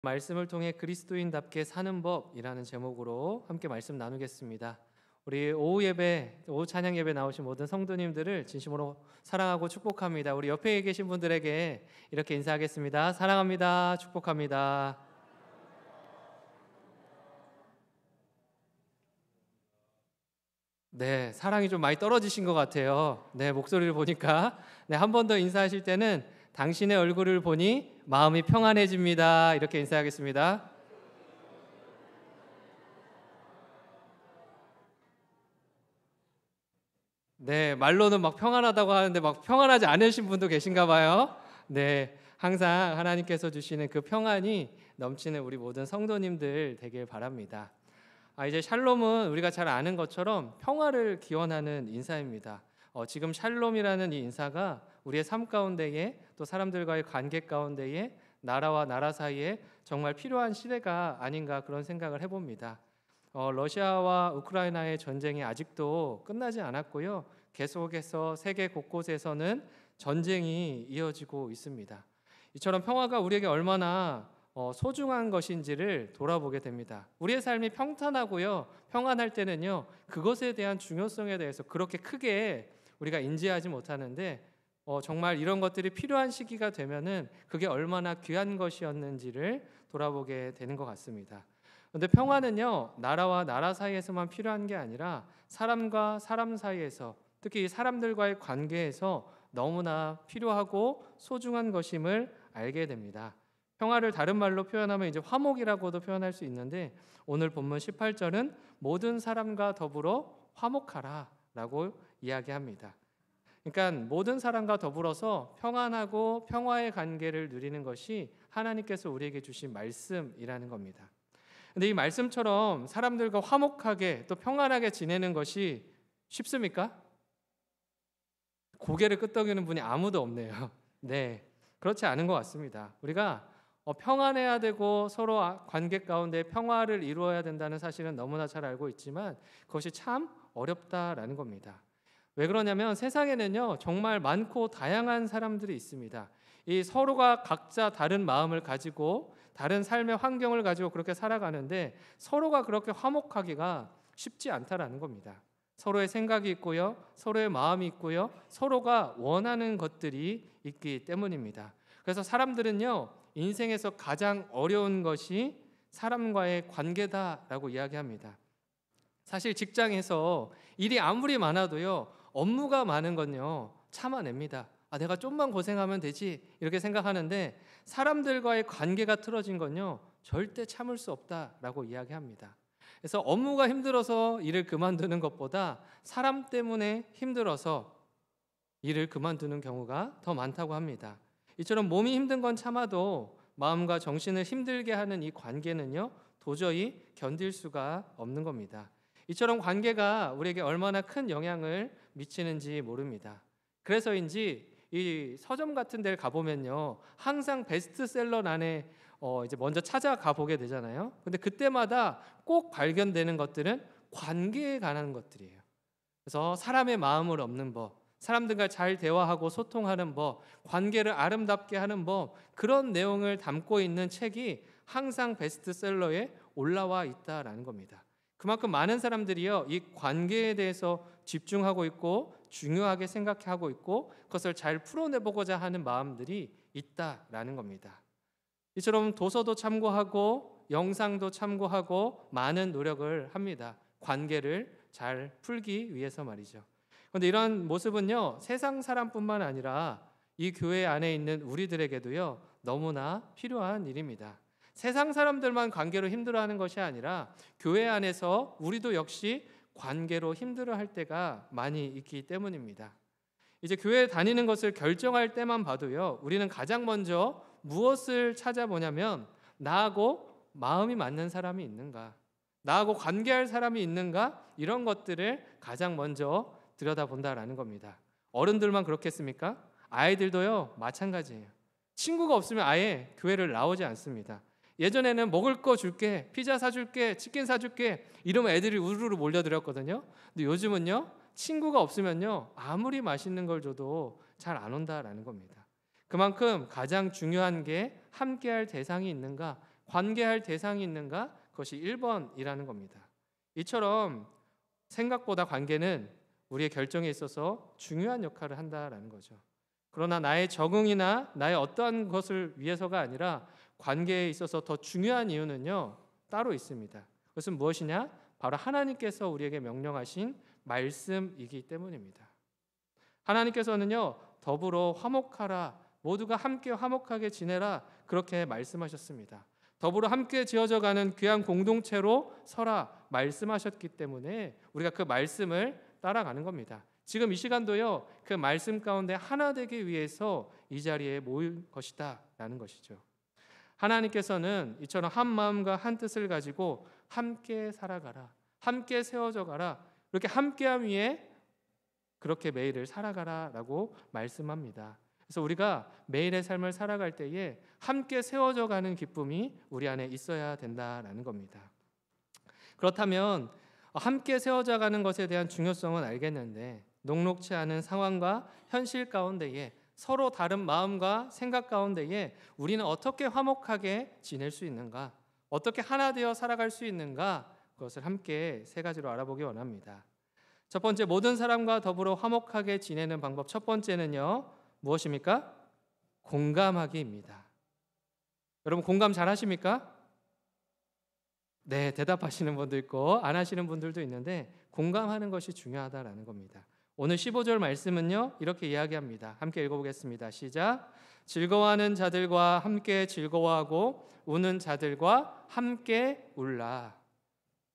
말씀을 통해 그리스도인답게 사는 법이라는 제목으로 함께 말씀 나누겠습니다. 우리 오후 찬양 예배 나오신 모든 성도님들을 진심으로 사랑하고 축복합니다. 우리 옆에 계신 분들에게 이렇게 인사하겠습니다. 사랑합니다. 축복합니다. 네, 사랑이 좀 많이 떨어지신 것 같아요. 네, 목소리를 보니까. 네, 한 번 더 인사하실 때는 당신의 얼굴을 보니 마음이 평안해집니다. 이렇게 인사하겠습니다. 네, 말로는 막 평안하다고 하는데 막 평안하지 않으신 분도 계신가 봐요. 네, 항상 하나님께서 주시는 그 평안이 넘치는 우리 모든 성도님들 되길 바랍니다. 이제 샬롬은 우리가 잘 아는 것처럼 평화를 기원하는 인사입니다. 지금 샬롬이라는 이 인사가 우리의 삶 가운데에 또 사람들과의 관계 가운데에 나라와 나라 사이에 정말 필요한 시대가 아닌가 그런 생각을 해봅니다. 러시아와 우크라이나의 전쟁이 아직도 끝나지 않았고요. 계속해서 세계 곳곳에서는 전쟁이 이어지고 있습니다. 이처럼 평화가 우리에게 얼마나 소중한 것인지를 돌아보게 됩니다. 우리의 삶이 평탄하고요, 평안할 때는요, 그것에 대한 중요성에 대해서 그렇게 크게 우리가 인지하지 못하는데 정말 이런 것들이 필요한 시기가 되면은 그게 얼마나 귀한 것이었는지를 돌아보게 되는 것 같습니다. 그런데 평화는요, 나라와 나라 사이에서만 필요한 게 아니라 사람과 사람 사이에서, 특히 사람들과의 관계에서 너무나 필요하고 소중한 것임을 알게 됩니다. 평화를 다른 말로 표현하면 이제 화목이라고도 표현할 수 있는데, 오늘 본문 18절은 모든 사람과 더불어 화목하라라고 이야기합니다. 그러니까 모든 사람과 더불어서 평안하고 평화의 관계를 누리는 것이 하나님께서 우리에게 주신 말씀이라는 겁니다. 근데 이 말씀처럼 사람들과 화목하게 또 평안하게 지내는 것이 쉽습니까? 고개를 끄덕이는 분이 아무도 없네요. 네, 그렇지 않은 것 같습니다. 우리가 평안해야 되고 서로 관계 가운데 평화를 이루어야 된다는 사실은 너무나 잘 알고 있지만 그것이 참 어렵다라는 겁니다. 왜 그러냐면 세상에는요, 정말 많고 다양한 사람들이 있습니다. 이 서로가 각자 다른 마음을 가지고 다른 삶의 환경을 가지고 그렇게 살아가는데 서로가 그렇게 화목하기가 쉽지 않다라는 겁니다. 서로의 생각이 있고요, 서로의 마음이 있고요, 서로가 원하는 것들이 있기 때문입니다. 그래서 사람들은요, 인생에서 가장 어려운 것이 사람과의 관계다라고 이야기합니다. 사실 직장에서 일이 아무리 많아도요, 업무가 많은 건요, 참아냅니다. 내가 좀만 고생하면 되지 이렇게 생각하는데 사람들과의 관계가 틀어진 건요, 절대 참을 수 없다라고 이야기합니다. 그래서 업무가 힘들어서 일을 그만두는 것보다 사람 때문에 힘들어서 일을 그만두는 경우가 더 많다고 합니다. 이처럼 몸이 힘든 건 참아도 마음과 정신을 힘들게 하는 이 관계는요, 도저히 견딜 수가 없는 겁니다. 이처럼 관계가 우리에게 얼마나 큰 영향을 미치는지 모릅니다. 그래서인지 이 서점 같은 데를 가보면요, 항상 베스트셀러란에 이제 먼저 찾아가 보게 되잖아요. 근데 그때마다 꼭 발견되는 것들은 관계에 관한 것들이에요. 그래서 사람의 마음을 얻는 법, 사람들과 잘 대화하고 소통하는 법, 관계를 아름답게 하는 법, 그런 내용을 담고 있는 책이 항상 베스트셀러에 올라와 있다라는 겁니다. 그만큼 많은 사람들이요, 이 관계에 대해서 집중하고 있고 중요하게 생각하고 있고 그것을 잘 풀어내보고자 하는 마음들이 있다라는 겁니다. 이처럼 도서도 참고하고 영상도 참고하고 많은 노력을 합니다. 관계를 잘 풀기 위해서 말이죠. 그런데 이런 모습은요, 세상 사람뿐만 아니라 이 교회 안에 있는 우리들에게도요, 너무나 필요한 일입니다. 세상 사람들만 관계로 힘들어하는 것이 아니라 교회 안에서 우리도 역시 관계로 힘들어할 때가 많이 있기 때문입니다. 이제 교회 다니는 것을 결정할 때만 봐도요, 우리는 가장 먼저 무엇을 찾아보냐면 나하고 마음이 맞는 사람이 있는가, 나하고 관계할 사람이 있는가, 이런 것들을 가장 먼저 들여다본다라는 겁니다. 어른들만 그렇겠습니까? 아이들도요, 마찬가지예요. 친구가 없으면 아예 교회를 나오지 않습니다. 예전에는 먹을 거 줄게, 피자 사줄게, 치킨 사줄게 이러면 애들이 우르르 몰려들었거든요. 근데 요즘은요, 친구가 없으면요, 아무리 맛있는 걸 줘도 잘 안 온다라는 겁니다. 그만큼 가장 중요한 게 함께할 대상이 있는가, 관계할 대상이 있는가? 그것이 1번이라는 겁니다. 이처럼 생각보다 관계는 우리의 결정에 있어서 중요한 역할을 한다라는 거죠. 그러나 나의 적응이나 나의 어떠한 것을 위해서가 아니라 관계에 있어서 더 중요한 이유는요, 따로 있습니다. 그것은 무엇이냐? 바로 하나님께서 우리에게 명령하신 말씀이기 때문입니다. 하나님께서는요, 더불어 화목하라, 모두가 함께 화목하게 지내라, 그렇게 말씀하셨습니다. 더불어 함께 지어져가는 귀한 공동체로 서라 말씀하셨기 때문에 우리가 그 말씀을 따라가는 겁니다. 지금 이 시간도요, 그 말씀 가운데 하나 되기 위해서 이 자리에 모일 것이다 라는 것이죠. 하나님께서는 이처럼 한 마음과 한 뜻을 가지고 함께 살아가라, 함께 세워져 가라, 이렇게 함께함 위에 그렇게 매일을 살아가라 라고 말씀합니다. 그래서 우리가 매일의 삶을 살아갈 때에 함께 세워져 가는 기쁨이 우리 안에 있어야 된다라는 겁니다. 그렇다면 함께 세워져 가는 것에 대한 중요성은 알겠는데, 녹록치 않은 상황과 현실 가운데에 서로 다른 마음과 생각 가운데에 우리는 어떻게 화목하게 지낼 수 있는가, 어떻게 하나 되어 살아갈 수 있는가, 그것을 함께 세 가지로 알아보기 원합니다. 첫 번째, 모든 사람과 더불어 화목하게 지내는 방법. 첫 번째는요, 무엇입니까? 공감하기입니다. 여러분 공감 잘 하십니까? 네, 대답하시는 분도 있고 안 하시는 분들도 있는데 공감하는 것이 중요하다라는 겁니다. 오늘 15절 말씀은요, 이렇게 이야기합니다. 함께 읽어보겠습니다. 시작. 즐거워하는 자들과 함께 즐거워하고 우는 자들과 함께 울라.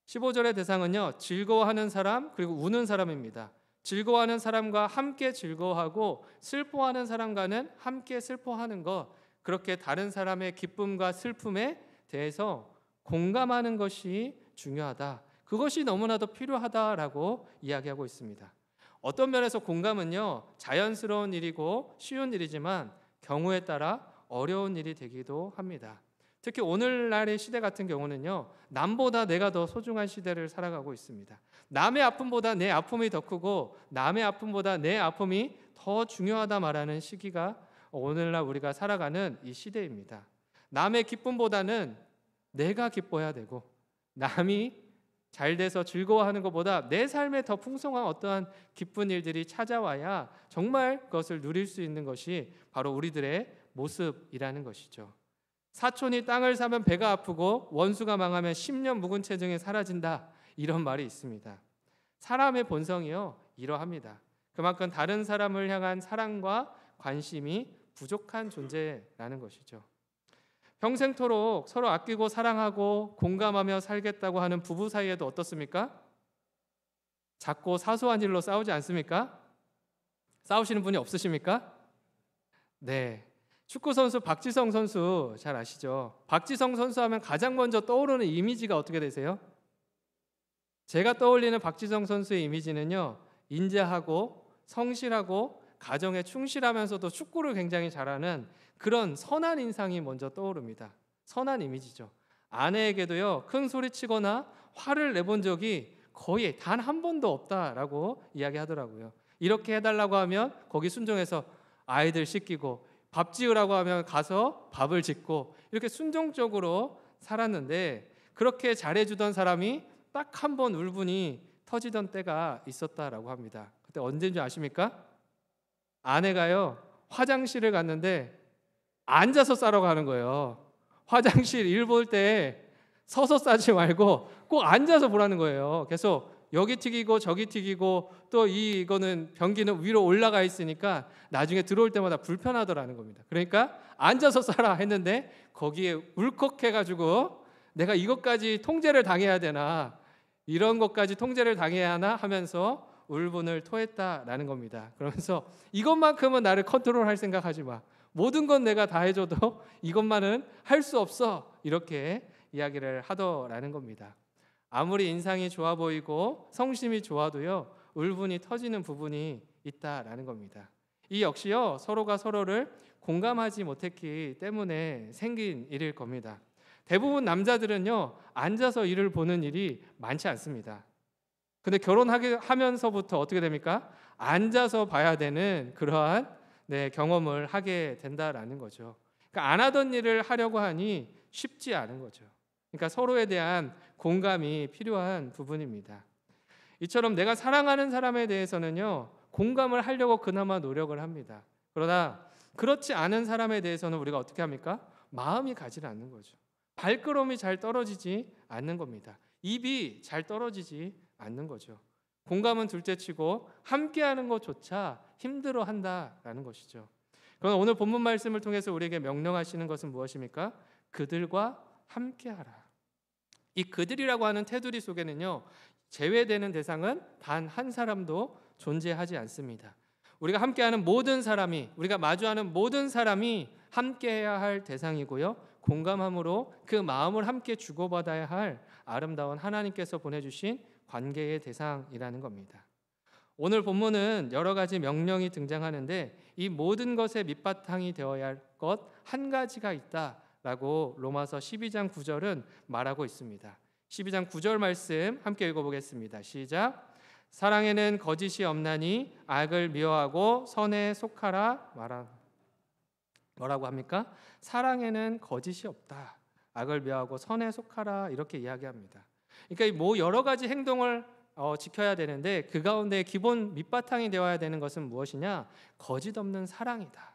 15절의 대상은요, 즐거워하는 사람 그리고 우는 사람입니다. 즐거워하는 사람과 함께 즐거워하고 슬퍼하는 사람과는 함께 슬퍼하는 것, 그렇게 다른 사람의 기쁨과 슬픔에 대해서 공감하는 것이 중요하다. 그것이 너무나도 필요하다라고 이야기하고 있습니다. 어떤 면에서 공감은요, 자연스러운 일이고 쉬운 일이지만 경우에 따라 어려운 일이 되기도 합니다. 특히 오늘날의 시대 같은 경우는요, 남보다 내가 더 소중한 시대를 살아가고 있습니다. 남의 아픔보다 내 아픔이 더 크고 남의 아픔보다 내 아픔이 더 중요하다 말하는 시기가 오늘날 우리가 살아가는 이 시대입니다. 남의 기쁨보다는 내가 기뻐야 되고, 남이 잘 돼서 즐거워하는 것보다 내 삶에 더 풍성한 어떠한 기쁜 일들이 찾아와야 정말 그것을 누릴 수 있는 것이 바로 우리들의 모습이라는 것이죠. 사촌이 땅을 사면 배가 아프고 원수가 망하면 10년 묵은 체증이 사라진다, 이런 말이 있습니다. 사람의 본성이요, 이러합니다. 그만큼 다른 사람을 향한 사랑과 관심이 부족한 존재라는 것이죠. 평생토록 서로 아끼고 사랑하고 공감하며 살겠다고 하는 부부 사이에도 어떻습니까? 작고 사소한 일로 싸우지 않습니까? 싸우시는 분이 없으십니까? 네, 축구 선수 박지성 선수 잘 아시죠? 박지성 선수 하면 가장 먼저 떠오르는 이미지가 어떻게 되세요? 제가 떠올리는 박지성 선수의 이미지는요, 인자하고 성실하고 가정에 충실하면서도 축구를 굉장히 잘하는 그런 선한 인상이 먼저 떠오릅니다. 선한 이미지죠. 아내에게도요, 큰 소리치거나 화를 내본 적이 거의 단 한 번도 없다라고 이야기하더라고요. 이렇게 해달라고 하면 거기 순종해서 아이들 씻기고, 밥 지으라고 하면 가서 밥을 짓고, 이렇게 순종적으로 살았는데, 그렇게 잘해주던 사람이 딱 한 번 울분이 터지던 때가 있었다라고 합니다. 그때 언제인 줄 아십니까? 아내가요, 화장실을 갔는데 앉아서 싸러 가는 거예요. 화장실 일 볼 때 서서 싸지 말고 꼭 앉아서 보라는 거예요. 그래서 여기 튀기고 저기 튀기고, 또 이거는 변기는 위로 올라가 있으니까 나중에 들어올 때마다 불편하더라는 겁니다. 그러니까 앉아서 싸라 했는데 거기에 울컥해가지고 내가 이것까지 통제를 당해야 되나, 이런 것까지 통제를 당해야 하나 하면서 울분을 토했다라는 겁니다. 그러면서 이것만큼은 나를 컨트롤할 생각하지 마, 모든 건 내가 다 해줘도 이것만은 할 수 없어, 이렇게 이야기를 하더라는 겁니다. 아무리 인상이 좋아 보이고 성심이 좋아도요, 울분이 터지는 부분이 있다라는 겁니다. 이 역시요, 서로가 서로를 공감하지 못했기 때문에 생긴 일일 겁니다. 대부분 남자들은요, 앉아서 일을 보는 일이 많지 않습니다. 근데 결혼하면서부터 어떻게 됩니까? 앉아서 봐야 되는 그러한 경험을 하게 된다라는 거죠. 그러니까 안 하던 일을 하려고 하니 쉽지 않은 거죠. 그러니까 서로에 대한 공감이 필요한 부분입니다. 이처럼 내가 사랑하는 사람에 대해서는요, 공감을 하려고 그나마 노력을 합니다. 그러나 그렇지 않은 사람에 대해서는 우리가 어떻게 합니까? 마음이 가지 않는 거죠. 발걸음이 잘 떨어지지 않는 겁니다. 입이 잘 떨어지지 않는 거죠. 공감은 둘째치고 함께하는 것조차 힘들어한다라는 것이죠. 그러나 오늘 본문 말씀을 통해서 우리에게 명령하시는 것은 무엇입니까? 그들과 함께하라. 이 그들이라고 하는 테두리 속에는요, 제외되는 대상은 단 한 사람도 존재하지 않습니다. 우리가 함께하는 모든 사람이, 우리가 마주하는 모든 사람이 함께해야 할 대상이고요, 공감함으로 그 마음을 함께 주고받아야 할 아름다운 하나님께서 보내주신 관계의 대상이라는 겁니다. 오늘 본문은 여러 가지 명령이 등장하는데 이 모든 것의 밑바탕이 되어야 할 것 한 가지가 있다라고 로마서 12장 9절은 말하고 있습니다. 12장 9절 말씀 함께 읽어보겠습니다. 시작. 사랑에는 거짓이 없나니 악을 미워하고 선에 속하라 말하. 뭐라고 합니까? 사랑에는 거짓이 없다. 악을 미워하고 선에 속하라 이렇게 이야기합니다. 그러니까 뭐 여러 가지 행동을 지켜야 되는데 그 가운데 기본 밑바탕이 되어야 되는 것은 무엇이냐? 거짓 없는 사랑이다.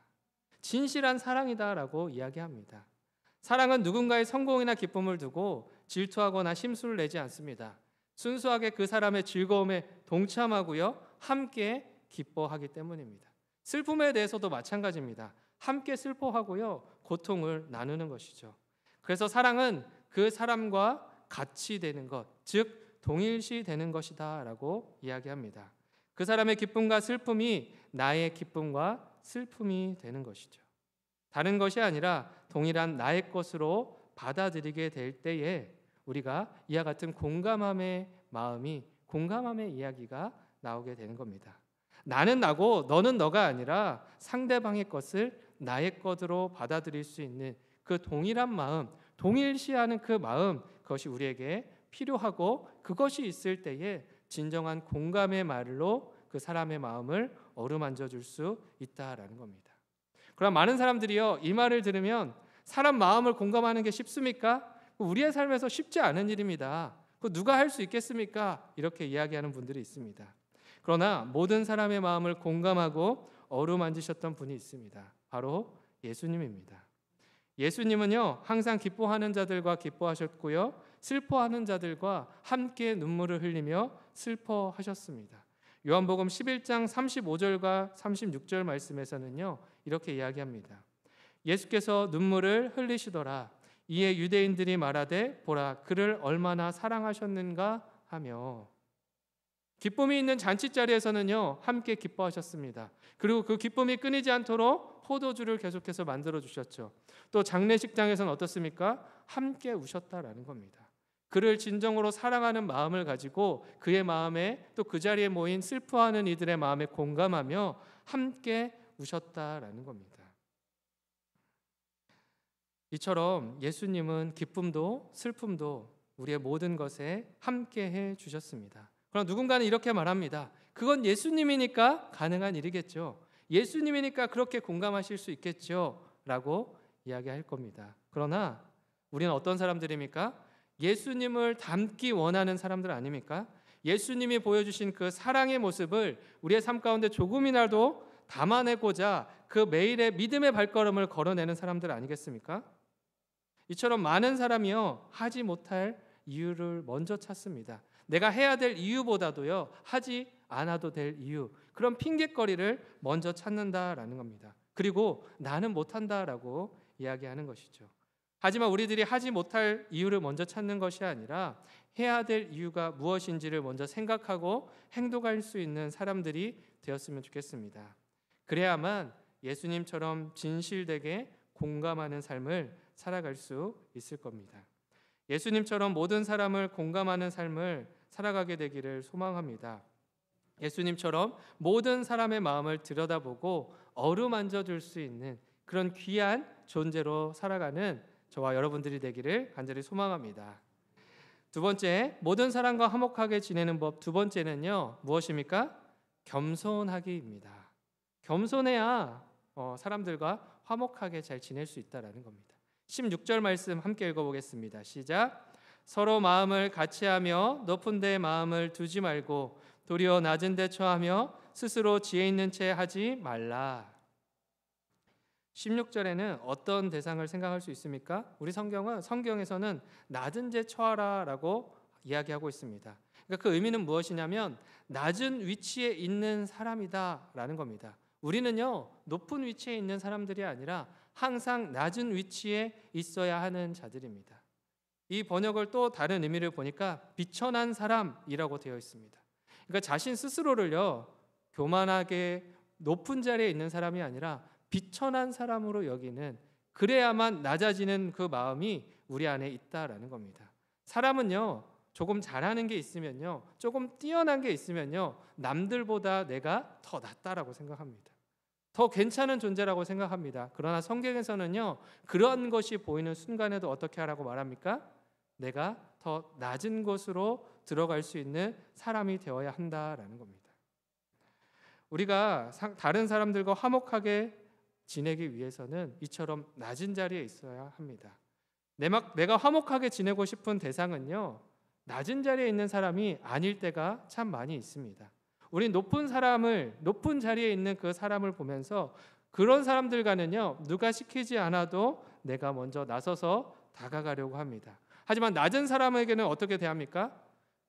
진실한 사랑이다라고 이야기합니다. 사랑은 누군가의 성공이나 기쁨을 두고 질투하거나 심술을 내지 않습니다. 순수하게 그 사람의 즐거움에 동참하고요, 함께 기뻐하기 때문입니다. 슬픔에 대해서도 마찬가지입니다. 함께 슬퍼하고요, 고통을 나누는 것이죠. 그래서 사랑은 그 사람과 같이 되는 것, 즉 동일시 되는 것이다 라고 이야기합니다. 그 사람의 기쁨과 슬픔이 나의 기쁨과 슬픔이 되는 것이죠. 다른 것이 아니라 동일한 나의 것으로 받아들이게 될 때에 우리가 이와 같은 공감함의 마음이, 공감함의 이야기가 나오게 되는 겁니다. 나는 나고 너는 너가 아니라 상대방의 것을 나의 것으로 받아들일 수 있는 그 동일한 마음, 동일시하는 그 마음, 그것이 우리에게 필요하고 그것이 있을 때에 진정한 공감의 말로 그 사람의 마음을 어루만져 줄 수 있다라는 겁니다. 그럼 많은 사람들이요, 이 말을 들으면 사람 마음을 공감하는 게 쉽습니까? 우리의 삶에서 쉽지 않은 일입니다. 그 누가 할 수 있겠습니까? 이렇게 이야기하는 분들이 있습니다. 그러나 모든 사람의 마음을 공감하고 어루만지셨던 분이 있습니다. 바로 예수님입니다. 예수님은요, 항상 기뻐하는 자들과 기뻐하셨고요, 슬퍼하는 자들과 함께 눈물을 흘리며 슬퍼하셨습니다. 요한복음 11장 35절과 36절 말씀에서는요, 이렇게 이야기합니다. 예수께서 눈물을 흘리시더라. 이에 유대인들이 말하되 보라 그를 얼마나 사랑하셨는가 하며, 기쁨이 있는 잔치자리에서는요, 함께 기뻐하셨습니다. 그리고 그 기쁨이 끊이지 않도록 포도주를 계속해서 만들어 주셨죠. 또 장례식장에서는 어떻습니까? 함께 우셨다라는 겁니다. 그를 진정으로 사랑하는 마음을 가지고 그의 마음에, 또 그 자리에 모인 슬퍼하는 이들의 마음에 공감하며 함께 우셨다라는 겁니다. 이처럼 예수님은 기쁨도 슬픔도 우리의 모든 것에 함께해 주셨습니다. 그러나 누군가는 이렇게 말합니다. 그건 예수님이니까 가능한 일이겠죠. 예수님이니까 그렇게 공감하실 수 있겠죠 라고 이야기할 겁니다. 그러나 우리는 어떤 사람들입니까? 예수님을 닮기 원하는 사람들 아닙니까? 예수님이 보여주신 그 사랑의 모습을 우리의 삶 가운데 조금이라도 담아내고자 그 매일의 믿음의 발걸음을 걸어내는 사람들 아니겠습니까? 이처럼 많은 사람이요, 하지 못할 이유를 먼저 찾습니다. 내가 해야 될 이유보다도요, 하지 않아도 될 이유, 그런 핑계거리를 먼저 찾는다라는 겁니다. 그리고 나는 못한다라고 이야기하는 것이죠. 하지만 우리들이 하지 못할 이유를 먼저 찾는 것이 아니라 해야 될 이유가 무엇인지를 먼저 생각하고 행동할 수 있는 사람들이 되었으면 좋겠습니다. 그래야만 예수님처럼 진실되게 공감하는 삶을 살아갈 수 있을 겁니다. 예수님처럼 모든 사람을 공감하는 삶을 살아가게 되기를 소망합니다. 예수님처럼 모든 사람의 마음을 들여다보고 어루만져 줄 수 있는 그런 귀한 존재로 살아가는 저와 여러분들이 되기를 간절히 소망합니다. 두 번째, 모든 사람과 화목하게 지내는 법 두 번째는요, 무엇입니까? 겸손하기입니다. 겸손해야 사람들과 화목하게 잘 지낼 수 있다라는 겁니다. 16절 말씀 함께 읽어보겠습니다. 시작. 서로 마음을 같이하며 높은 데 마음을 두지 말고 도리어 낮은 데 처하며 스스로 지혜 있는 채 하지 말라. 16절에는 어떤 대상을 생각할 수 있습니까? 우리 성경에서는 낮은 데 처하라라고 이야기하고 있습니다. 그러니까 그 의미는 무엇이냐면 낮은 위치에 있는 사람이다라는 겁니다. 우리는요, 높은 위치에 있는 사람들이 아니라 항상 낮은 위치에 있어야 하는 자들입니다. 이 번역을 또 다른 의미를 보니까 비천한 사람이라고 되어 있습니다. 그러니까 자신 스스로를요, 교만하게 높은 자리에 있는 사람이 아니라 비천한 사람으로 여기는, 그래야만 낮아지는 그 마음이 우리 안에 있다라는 겁니다. 사람은요, 조금 잘하는 게 있으면요, 조금 뛰어난 게 있으면요, 남들보다 내가 더 낫다라고 생각합니다. 더 괜찮은 존재라고 생각합니다. 그러나 성경에서는요, 그런 것이 보이는 순간에도 어떻게 하라고 말합니까? 내가 더 낮은 곳으로 들어갈 수 있는 사람이 되어야 한다라는 겁니다. 우리가 다른 사람들과 화목하게 지내기 위해서는 이처럼 낮은 자리에 있어야 합니다. 내가 화목하게 지내고 싶은 대상은요, 낮은 자리에 있는 사람이 아닐 때가 참 많이 있습니다. 우리 높은 자리에 있는 그 사람을 보면서 그런 사람들과는요, 누가 시키지 않아도 내가 먼저 나서서 다가가려고 합니다. 하지만 낮은 사람에게는 어떻게 대합니까?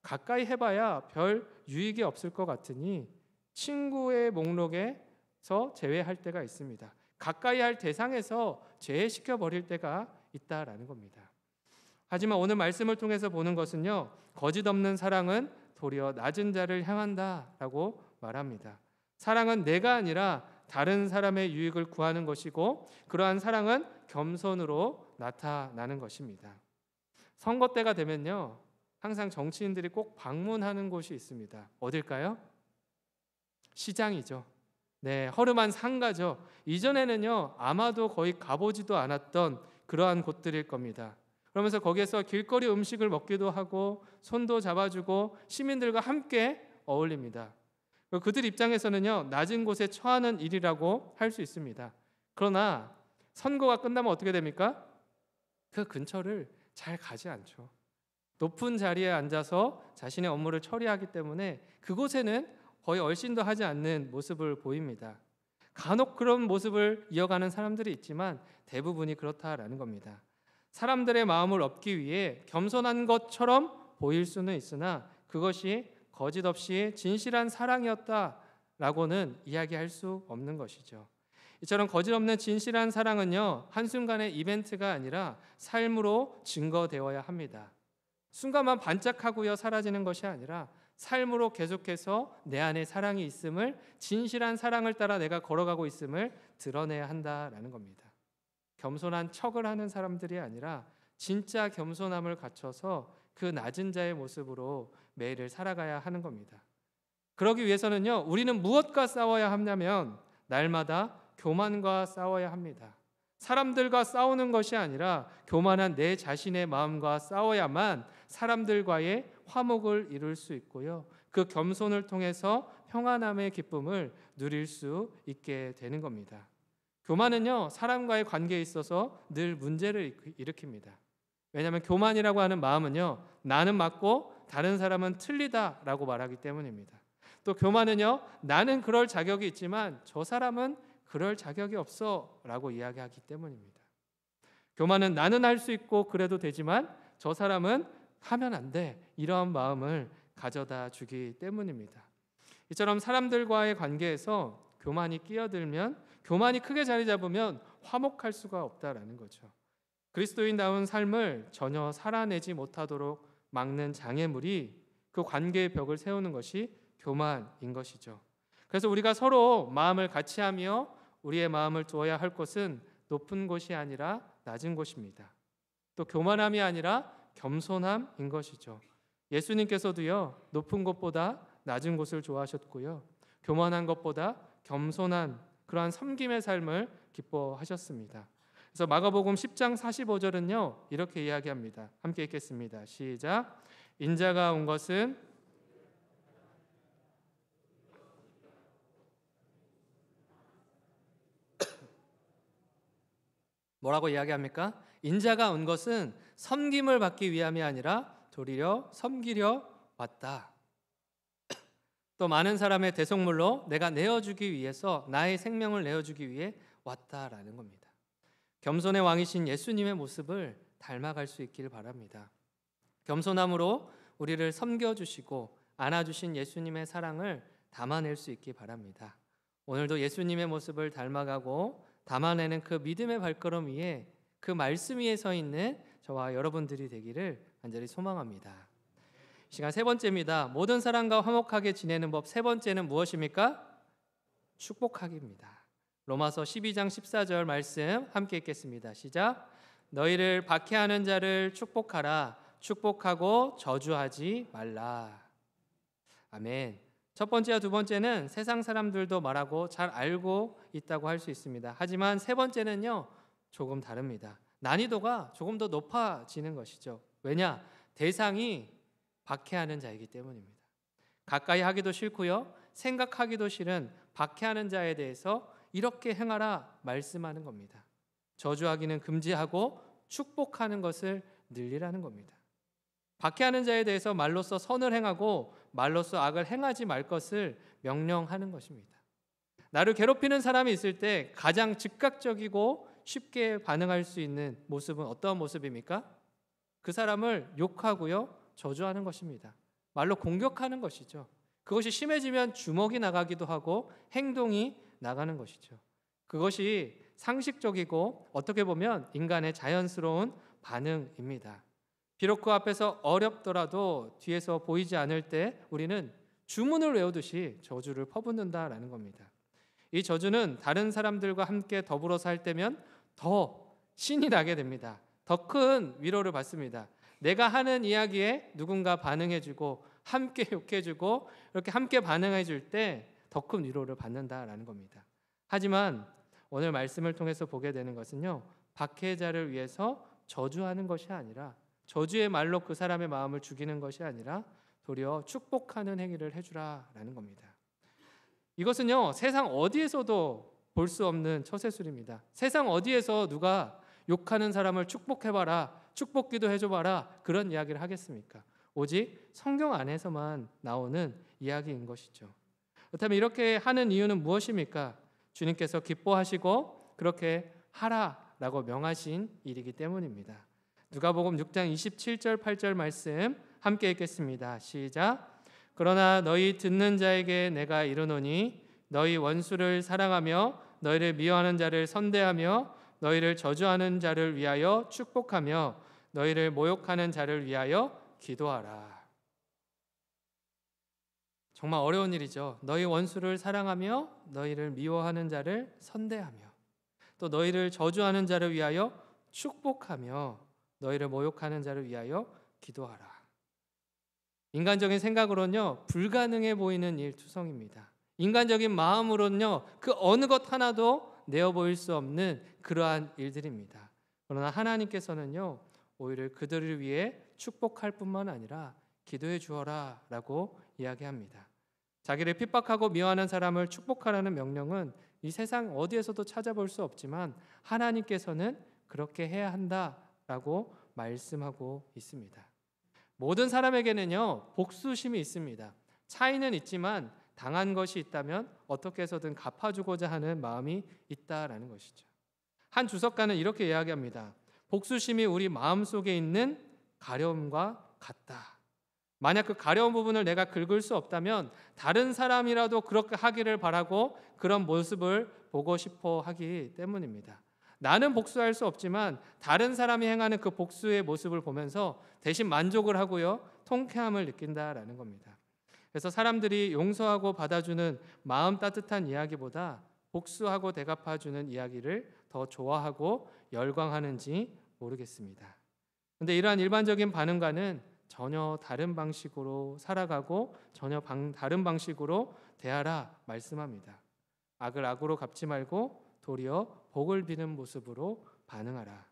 가까이 해봐야 별 유익이 없을 것 같으니 친구의 목록에서 제외할 때가 있습니다. 가까이 할 대상에서 제외시켜 버릴 때가 있다라는 겁니다. 하지만 오늘 말씀을 통해서 보는 것은요, 거짓 없는 사랑은 도리어 낮은 자를 향한다라고 말합니다. 사랑은 내가 아니라 다른 사람의 유익을 구하는 것이고, 그러한 사랑은 겸손으로 나타나는 것입니다. 선거 때가 되면요, 항상 정치인들이 꼭 방문하는 곳이 있습니다. 어딜까요? 시장이죠. 네, 허름한 상가죠. 이전에는요, 아마도 거의 가보지도 않았던 그러한 곳들일 겁니다. 그러면서 거기에서 길거리 음식을 먹기도 하고 손도 잡아주고 시민들과 함께 어울립니다. 그들 입장에서는요, 낮은 곳에 처하는 일이라고 할 수 있습니다. 그러나 선거가 끝나면 어떻게 됩니까? 그 근처를 잘 가지 않죠. 높은 자리에 앉아서 자신의 업무를 처리하기 때문에 그곳에는 거의 얼씬도 하지 않는 모습을 보입니다. 간혹 그런 모습을 이어가는 사람들이 있지만 대부분이 그렇다라는 겁니다. 사람들의 마음을 얻기 위해 겸손한 것처럼 보일 수는 있으나 그것이 거짓 없이 진실한 사랑이었다라고는 이야기할 수 없는 것이죠. 이처럼 거짓 없는 진실한 사랑은요, 한순간의 이벤트가 아니라 삶으로 증거되어야 합니다. 순간만 반짝하고요 사라지는 것이 아니라 삶으로 계속해서 내 안에 사랑이 있음을, 진실한 사랑을 따라 내가 걸어가고 있음을 드러내야 한다라는 겁니다. 겸손한 척을 하는 사람들이 아니라 진짜 겸손함을 갖춰서 그 낮은 자의 모습으로 매일을 살아가야 하는 겁니다. 그러기 위해서는요, 우리는 무엇과 싸워야 하냐면 날마다 교만과 싸워야 합니다. 사람들과 싸우는 것이 아니라 교만한 내 자신의 마음과 싸워야만 사람들과의 화목을 이룰 수 있고요, 그 겸손을 통해서 평안함의 기쁨을 누릴 수 있게 되는 겁니다. 교만은요, 사람과의 관계에 있어서 늘 문제를 일으킵니다. 왜냐하면 교만이라고 하는 마음은요, 나는 맞고 다른 사람은 틀리다라고 말하기 때문입니다. 또 교만은요, 나는 그럴 자격이 있지만 저 사람은 그럴 자격이 없어라고 이야기하기 때문입니다. 교만은 나는 할 수 있고 그래도 되지만 저 사람은 하면 안 돼, 이러한 마음을 가져다 주기 때문입니다. 이처럼 사람들과의 관계에서 교만이 끼어들면, 교만이 크게 자리 잡으면 화목할 수가 없다라는 거죠. 그리스도인다운 삶을 전혀 살아내지 못하도록 막는 장애물이 그 관계의 벽을 세우는 것이 교만인 것이죠. 그래서 우리가 서로 마음을 같이하며 우리의 마음을 두어야 할 곳은 높은 곳이 아니라 낮은 곳입니다. 또 교만함이 아니라 겸손함인 것이죠. 예수님께서도요, 높은 곳보다 낮은 곳을 좋아하셨고요, 교만한 것보다 겸손한 그러한 섬김의 삶을 기뻐하셨습니다. 그래서 마가복음 10장 45절은요 이렇게 이야기합니다. 함께 읽겠습니다. 시작. 인자가 온 것은 뭐라고 이야기합니까? 인자가 온 것은 섬김을 받기 위함이 아니라 도리어 섬기려 왔다. 또 많은 사람의 대속물로 내가 내어주기 위해서 나의 생명을 내어주기 위해 왔다라는 겁니다. 겸손의 왕이신 예수님의 모습을 닮아갈 수 있길 바랍니다. 겸손함으로 우리를 섬겨주시고 안아주신 예수님의 사랑을 담아낼 수 있기 바랍니다. 오늘도 예수님의 모습을 닮아가고 담아내는 그 믿음의 발걸음 위에 그 말씀 위에 서 있는 저와 여러분들이 되기를 간절히 소망합니다. 시간 세 번째입니다. 모든 사람과 화목하게 지내는 법. 세 번째는 무엇입니까? 축복하기입니다. 로마서 12장 14절 말씀 함께 읽겠습니다. 시작. 너희를 박해하는 자를 축복하라. 축복하고 저주하지 말라. 아멘. 첫 번째와 두 번째는 세상 사람들도 말하고 잘 알고 있다고 할 수 있습니다. 하지만 세 번째는요, 조금 다릅니다. 난이도가 조금 더 높아지는 것이죠. 왜냐? 대상이 박해하는 자이기 때문입니다. 가까이 하기도 싫고요, 생각하기도 싫은 박해하는 자에 대해서 이렇게 행하라 말씀하는 겁니다. 저주하기는 금지하고 축복하는 것을 늘리라는 겁니다. 박해하는 자에 대해서 말로써 선을 행하고 말로써 악을 행하지 말 것을 명령하는 것입니다. 나를 괴롭히는 사람이 있을 때 가장 즉각적이고 쉽게 반응할 수 있는 모습은 어떤 모습입니까? 그 사람을 욕하고요, 저주하는 것입니다. 말로 공격하는 것이죠. 그것이 심해지면 주먹이 나가기도 하고 행동이 나가는 것이죠. 그것이 상식적이고 어떻게 보면 인간의 자연스러운 반응입니다. 비록 그 앞에서 어렵더라도 뒤에서 보이지 않을 때 우리는 주문을 외우듯이 저주를 퍼붓는다라는 겁니다. 이 저주는 다른 사람들과 함께 더불어 살 때면 더 신이 나게 됩니다. 더 큰 위로를 받습니다. 내가 하는 이야기에 누군가 반응해주고 함께 욕해주고 이렇게 함께 반응해줄 때 더 큰 위로를 받는다라는 겁니다. 하지만 오늘 말씀을 통해서 보게 되는 것은요, 박해자를 위해서 저주하는 것이 아니라, 저주의 말로 그 사람의 마음을 죽이는 것이 아니라 도리어 축복하는 행위를 해주라라는 겁니다. 이것은요, 세상 어디에서도 볼 수 없는 처세술입니다. 세상 어디에서 누가 욕하는 사람을 축복해봐라, 축복기도 해줘봐라, 그런 이야기를 하겠습니까? 오직 성경 안에서만 나오는 이야기인 것이죠. 그렇다면 이렇게 하는 이유는 무엇입니까? 주님께서 기뻐하시고 그렇게 하라라고 명하신 일이기 때문입니다. 누가복음 6장 27절 8절 말씀 함께 읽겠습니다. 시작. 그러나 너희 듣는 자에게 내가 이르노니 너희 원수를 사랑하며 너희를 미워하는 자를 선대하며 너희를 저주하는 자를 위하여 축복하며 너희를 모욕하는 자를 위하여 기도하라. 정말 어려운 일이죠. 너희 원수를 사랑하며 너희를 미워하는 자를 선대하며 또 너희를 저주하는 자를 위하여 축복하며 너희를 모욕하는 자를 위하여 기도하라. 인간적인 생각으로는요, 불가능해 보이는 일 투성입니다. 인간적인 마음으로는요, 그 어느 것 하나도 내어 보일 수 없는 그러한 일들입니다. 그러나 하나님께서는요, 오히려 그들을 위해 축복할 뿐만 아니라 기도해 주어라 라고 이야기합니다. 자기를 핍박하고 미워하는 사람을 축복하라는 명령은 이 세상 어디에서도 찾아볼 수 없지만 하나님께서는 그렇게 해야 한다라고 말씀하고 있습니다. 모든 사람에게는요, 복수심이 있습니다. 차이는 있지만 당한 것이 있다면 어떻게 해서든 갚아주고자 하는 마음이 있다라는 것이죠. 한 주석가는 이렇게 이야기합니다. 복수심이 우리 마음속에 있는 가려움과 같다. 만약 그 가려운 부분을 내가 긁을 수 없다면 다른 사람이라도 그렇게 하기를 바라고 그런 모습을 보고 싶어 하기 때문입니다. 나는 복수할 수 없지만 다른 사람이 행하는 그 복수의 모습을 보면서 대신 만족을 하고요, 통쾌함을 느낀다라는 겁니다. 그래서 사람들이 용서하고 받아주는 마음 따뜻한 이야기보다 복수하고 대갚아주는 이야기를 더 좋아하고 열광하는지 모르겠습니다. 그런데 이러한 일반적인 반응과는 전혀 다른 방식으로 살아가고 전혀 다른 방식으로 대하라 말씀합니다. 악을 악으로 갚지 말고 도리어 복을 비는 모습으로 반응하라.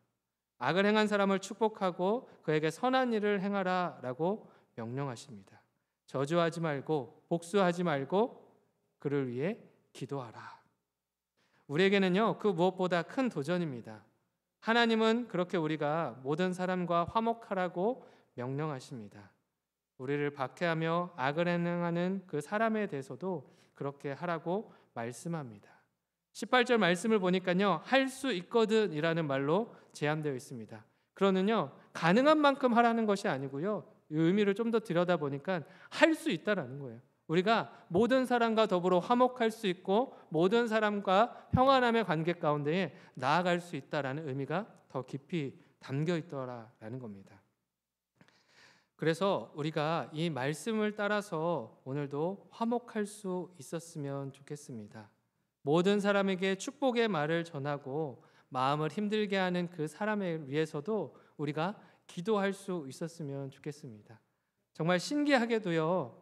악을 행한 사람을 축복하고 그에게 선한 일을 행하라 라고 명령하십니다. 저주하지 말고 복수하지 말고 그를 위해 기도하라. 우리에게는요, 그 무엇보다 큰 도전입니다. 하나님은 그렇게 우리가 모든 사람과 화목하라고 명령하십니다. 우리를 박해하며 악을 행하는 그 사람에 대해서도 그렇게 하라고 말씀합니다. 18절 말씀을 보니까요, 할 수 있거든 이라는 말로 제한되어 있습니다. 그러는요, 가능한 만큼 하라는 것이 아니고요, 이 의미를 좀 더 들여다보니까 할 수 있다라는 거예요. 우리가 모든 사람과 더불어 화목할 수 있고 모든 사람과 평안함의 관계 가운데에 나아갈 수 있다라는 의미가 더 깊이 담겨 있더라라는 겁니다. 그래서 우리가 이 말씀을 따라서 오늘도 화목할 수 있었으면 좋겠습니다. 모든 사람에게 축복의 말을 전하고 마음을 힘들게 하는 그 사람을 위해서도 우리가 기도할 수 있었으면 좋겠습니다. 정말 신기하게도요,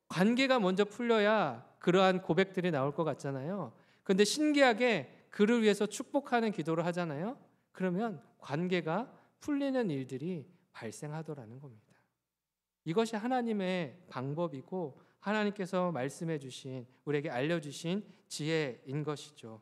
관계가 먼저 풀려야 그러한 고백들이 나올 것 같잖아요. 그런데 신기하게 그를 위해서 축복하는 기도를 하잖아요. 그러면 관계가 풀리는 일들이 발생하더라는 겁니다. 이것이 하나님의 방법이고 하나님께서 말씀해 주신, 우리에게 알려주신 지혜인 것이죠.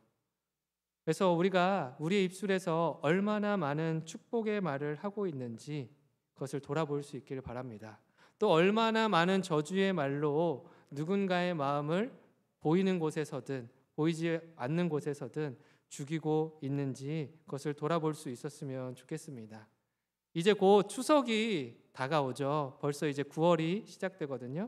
그래서 우리가 우리의 입술에서 얼마나 많은 축복의 말을 하고 있는지 그것을 돌아볼 수 있기를 바랍니다. 또 얼마나 많은 저주의 말로 누군가의 마음을 보이는 곳에서든 보이지 않는 곳에서든 죽이고 있는지 그것을 돌아볼 수 있었으면 좋겠습니다. 이제 곧 추석이 다가오죠. 벌써 이제 9월이 시작되거든요.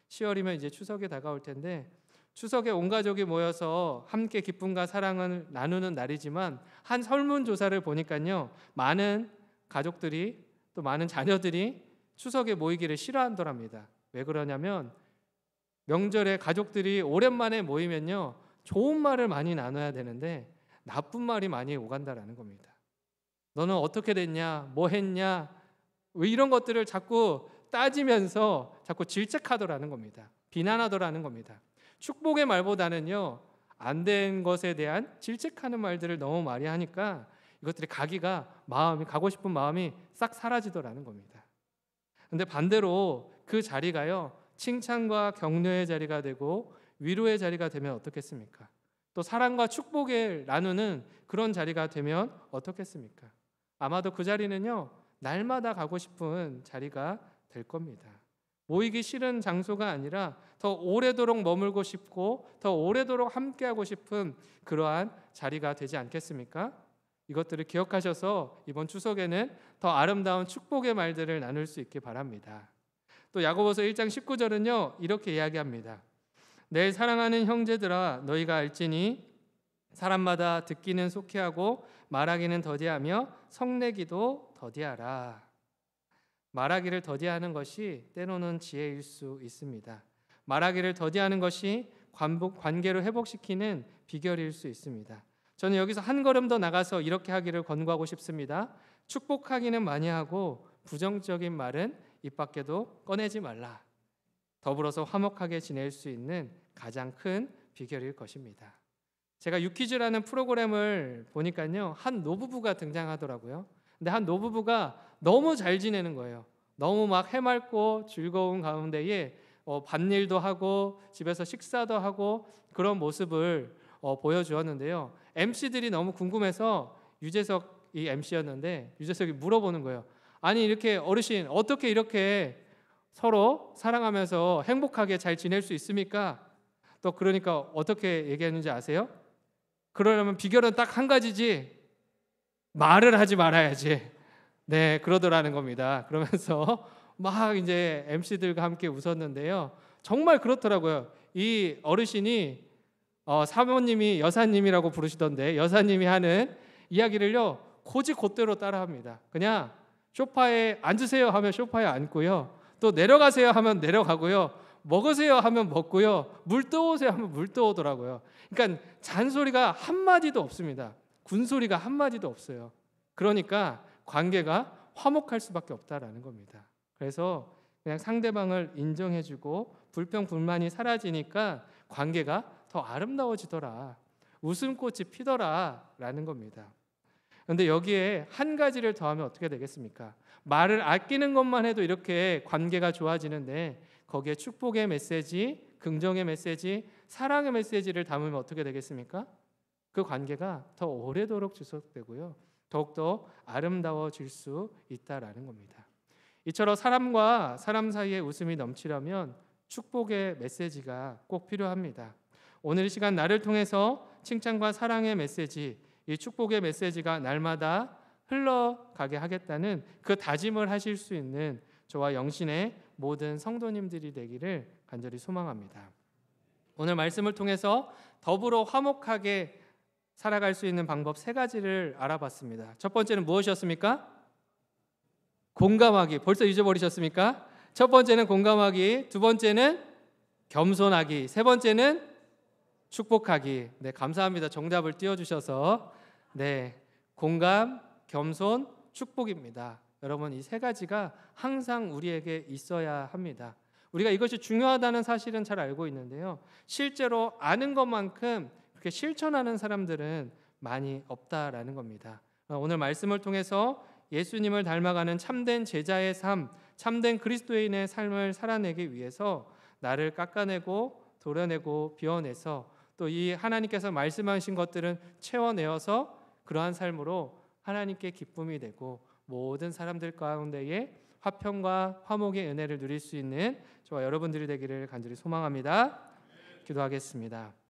10월이면 이제 추석이 다가올 텐데, 추석에 온 가족이 모여서 함께 기쁨과 사랑을 나누는 날이지만 한 설문조사를 보니까요, 많은 가족들이 또 많은 자녀들이 추석에 모이기를 싫어한더랍니다. 왜 그러냐면 명절에 가족들이 오랜만에 모이면요, 좋은 말을 많이 나눠야 되는데 나쁜 말이 많이 오간다라는 겁니다. 너는 어떻게 됐냐, 뭐 했냐, 왜 이런 것들을 자꾸 따지면서 자꾸 질책하더라는 겁니다. 비난하더라는 겁니다. 축복의 말보다는요, 안 된 것에 대한 질책하는 말들을 너무 많이 하니까 이것들이 가고 싶은 마음이 싹 사라지더라는 겁니다. 근데 반대로 그 자리가요, 칭찬과 격려의 자리가 되고 위로의 자리가 되면 어떻겠습니까? 또 사랑과 축복을 나누는 그런 자리가 되면 어떻겠습니까? 아마도 그 자리는요, 날마다 가고 싶은 자리가 될 겁니다. 모이기 싫은 장소가 아니라 더 오래도록 머물고 싶고 더 오래도록 함께하고 싶은 그러한 자리가 되지 않겠습니까? 이것들을 기억하셔서 이번 추석에는 더 아름다운 축복의 말들을 나눌 수 있길 바랍니다. 또 야고보서 1장 19절은요, 이렇게 이야기합니다. 내 사랑하는 형제들아, 너희가 알지니 사람마다 듣기는 속히하고 말하기는 더디하며 성내기도 더디하라. 말하기를 더디하는 것이 때로는 지혜일 수 있습니다. 말하기를 더디하는 것이 관계를 회복시키는 비결일 수 있습니다. 저는 여기서 한 걸음 더 나가서 이렇게 하기를 권고하고 싶습니다. 축복하기는 많이 하고 부정적인 말은 입 밖에도 꺼내지 말라. 더불어서 화목하게 지낼 수 있는 가장 큰 비결일 것입니다. 제가 유퀴즈라는 프로그램을 보니까요, 한 노부부가 등장하더라고요. 근데 한 노부부가 너무 잘 지내는 거예요. 너무 막 해맑고 즐거운 가운데에 밭일도 하고 집에서 식사도 하고 그런 모습을 보여주었는데요. MC들이 너무 궁금해서 유재석이 MC였는데 유재석이 물어보는 거예요. 아니, 이렇게 어르신 어떻게 이렇게 서로 사랑하면서 행복하게 잘 지낼 수 있습니까? 또 그러니까 어떻게 얘기했는지 아세요? 그러려면 비결은 딱 한 가지지, 말을 하지 말아야지. 네, 그러더라는 겁니다. 그러면서 막 이제 MC들과 함께 웃었는데요. 정말 그렇더라고요. 이 어르신이 사모님이 여사님이라고 부르시던데 여사님이 하는 이야기를요, 곧대로 따라합니다. 그냥 소파에 앉으세요 하면 소파에 앉고요. 또 내려가세요 하면 내려가고요. 먹으세요 하면 먹고요. 물 떠오세요 하면 물 떠오더라고요. 그러니까 잔소리가 한마디도 없습니다. 군소리가 한마디도 없어요. 그러니까 관계가 화목할 수밖에 없다라는 겁니다. 그래서 그냥 상대방을 인정해주고 불평불만이 사라지니까 관계가 더 아름다워지더라, 웃음꽃이 피더라라는 겁니다. 그런데 여기에 한 가지를 더하면 어떻게 되겠습니까? 말을 아끼는 것만 해도 이렇게 관계가 좋아지는데 거기에 축복의 메시지, 긍정의 메시지, 사랑의 메시지를 담으면 어떻게 되겠습니까? 그 관계가 더 오래도록 지속되고요, 더욱더 아름다워질 수 있다라는 겁니다. 이처럼 사람과 사람 사이에 웃음이 넘치려면 축복의 메시지가 꼭 필요합니다. 오늘 이 시간 나를 통해서 칭찬과 사랑의 메시지, 이 축복의 메시지가 날마다 흘러가게 하겠다는 그 다짐을 하실 수 있는 저와 영신의 모든 성도님들이 되기를 간절히 소망합니다. 오늘 말씀을 통해서 더불어 화목하게 살아갈 수 있는 방법 3가지를 알아봤습니다. 첫 번째는 무엇이었습니까? 공감하기. 벌써 잊어버리셨습니까? 첫 번째는 공감하기, 두 번째는 겸손하기, 세 번째는 축복하기. 네, 감사합니다. 정답을 띄워주셔서. 네, 공감, 겸손, 축복입니다. 여러분, 이 3가지가 항상 우리에게 있어야 합니다. 우리가 이것이 중요하다는 사실은 잘 알고 있는데요, 실제로 아는 것만큼 그렇게 실천하는 사람들은 많이 없다라는 겁니다. 오늘 말씀을 통해서 예수님을 닮아가는 참된 제자의 삶, 참된 그리스도인의 삶을 살아내기 위해서 나를 깎아내고 도려내고 비워내서 또 이 하나님께서 말씀하신 것들은 채워내어서 그러한 삶으로 하나님께 기쁨이 되고 모든 사람들 가운데에 화평과 화목의 은혜를 누릴 수 있는 저와 여러분들이 되기를 간절히 소망합니다. 기도하겠습니다.